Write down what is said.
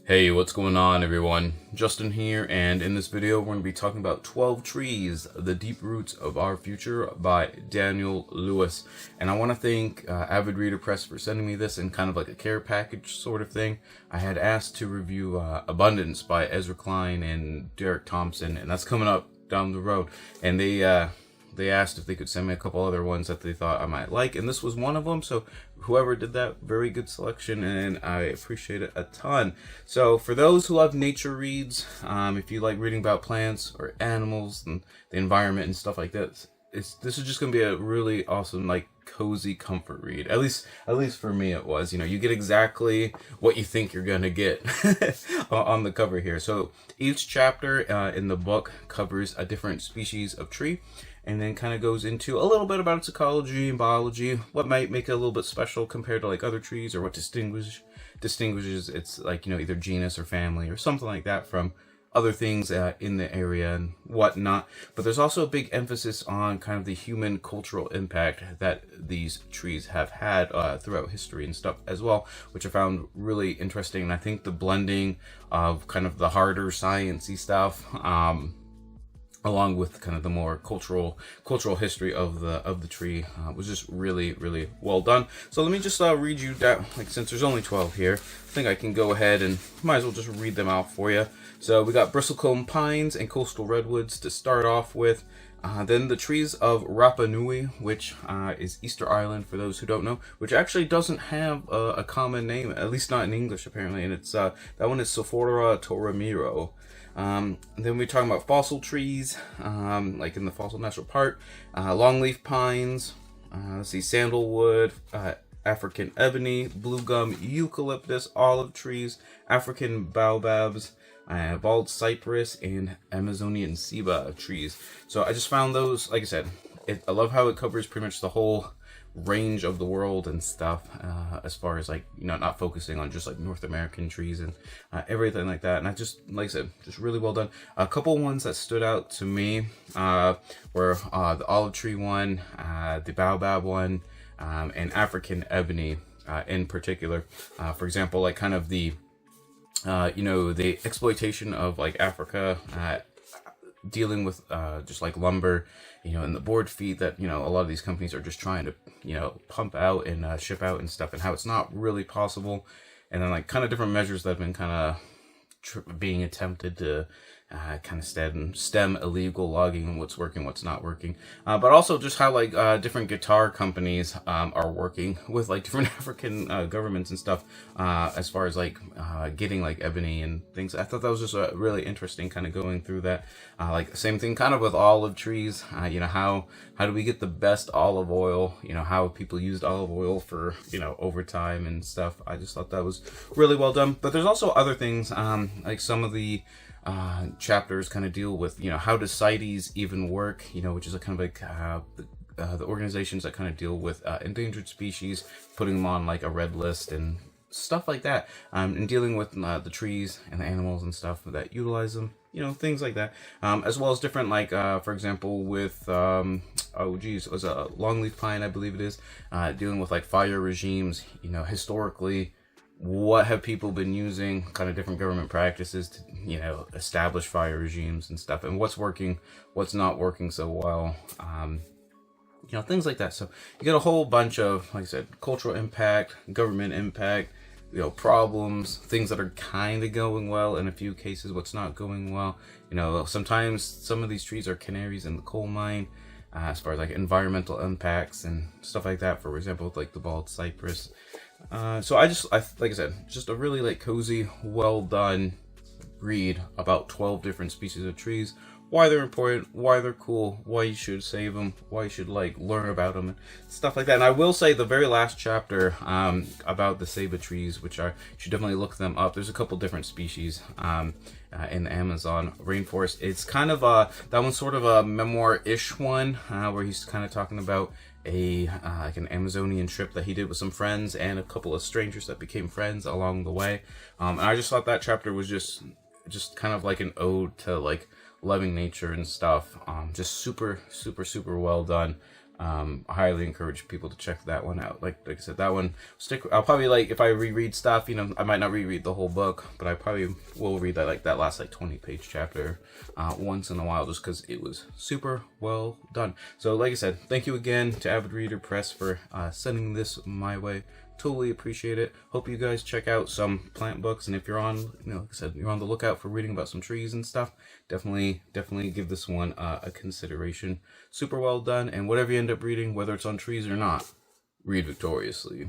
Hey, what's going on everyone? Justin here, and in this video we're going to be talking about 12 Trees, The Deep Roots of Our Future by Daniel Lewis. And I want to thank Avid Reader Press for sending me this in kind of like a care package sort of thing. I had asked to review Abundance by Ezra Klein and Derek Thompson, and that's coming up down the road. And they asked if they could send me a couple other ones that they thought I might like, and this was one of them. So whoever did that, very good selection, and I appreciate it a ton. So for those who love nature reads, if you like reading about plants or animals and the environment and stuff like that, this is just gonna be a really awesome, like, cozy comfort read. At least for me it was. You know, you get exactly what you think you're gonna get on the cover here. So each chapter in the book covers a different species of tree, and then kind of goes into a little bit about its ecology and biology, what might make it a little bit special compared to like other trees, or what distinguishes its, like, you know, either genus or family or something like that from other things in the area and whatnot. But there's also a big emphasis on kind of the human cultural impact that these trees have had throughout history and stuff as well, which I found really interesting. And I think the blending of kind of the harder sciencey stuff, along with kind of the more cultural history of the tree, was just really well done. So let me just read you that, like, since there's only 12 here, I think I can go ahead and might as well just read them out for you. So we got bristlecone pines and coastal redwoods to start off with. Then the trees of Rapa Nui, which is Easter Island for those who don't know, which actually doesn't have a common name, at least not in English apparently, and it's that one is Sophora Toramiro. Then we're talking about fossil trees, like in the Fossil National Park, longleaf pines, let's see, sandalwood, African ebony, blue gum, eucalyptus, olive trees, African baobabs, bald cypress, and Amazonian ceiba trees. So I just found those, like I said, I love how it covers pretty much the whole range of the world and stuff, as far as, like, you know, not focusing on just like North American trees and everything like that. And I just, like I said, just really well done. A couple ones that stood out to me were the olive tree one, the baobab one, and African ebony in particular. For example, like kind of the you know, the exploitation of like Africa, dealing with just like lumber, you know, and the board feed that, you know, a lot of these companies are just trying to, you know, pump out and ship out and stuff, and how it's not really possible. And then like kind of different measures that have been kind of being attempted to kind of stem illegal logging, and what's working, what's not working. But also just how like different guitar companies are working with like different African governments and stuff, as far as like getting like ebony and things. I thought that was just really interesting, kind of going through that. Like same thing kind of with olive trees. You know, how do we get the best olive oil? You know, how people used olive oil for, you know, over time and stuff. I just thought that was really well done. But there's also other things, like some of the chapters kind of deal with, you know, how does CITES even work, you know, which is a kind of like the organizations that kind of deal with endangered species, putting them on like a red list and stuff like that, and dealing with the trees and the animals and stuff that utilize them, you know, things like that, as well as different, like for example with it was a longleaf pine, I believe it is, dealing with like fire regimes, you know, historically. What have people been using, kind of different government practices to, you know, establish fire regimes and stuff, and what's working, what's not working so well, you know, things like that. So you get a whole bunch of, like I said, cultural impact, government impact, you know, problems, things that are kind of going well, in a few cases what's not going well. You know, sometimes some of these trees are canaries in the coal mine, as far as like environmental impacts and stuff like that, for example with like the bald cypress. So I like I said, just a really like cozy, well done read about 12 different species of trees, why they're important, why they're cool, why you should save them, why you should like learn about them and stuff like that. And I will say the very last chapter about the Saba trees, which you should definitely look them up. There's a couple different species in the Amazon rainforest. It's kind of that one's sort of a memoir-ish one, where he's kind of talking about like an Amazonian trip that he did with some friends and a couple of strangers that became friends along the way. And I just thought that chapter was just kind of like an ode to like loving nature and stuff. Just super well done. I highly encourage people to check that one out. Like I said, that one I'll probably, like, if I reread stuff, you know, I might not reread the whole book, but I probably will read that, like, that last, like, 20-page chapter once in a while, just because it was super well done. So like I said, thank you again to Avid Reader Press for sending this my way. Totally appreciate it. Hope you guys check out some plant books, and if you're on, you know, like I said, you're on the lookout for reading about some trees and stuff, definitely give this one a consideration. Super well done, and whatever you end up reading, whether it's on trees or not, read victoriously.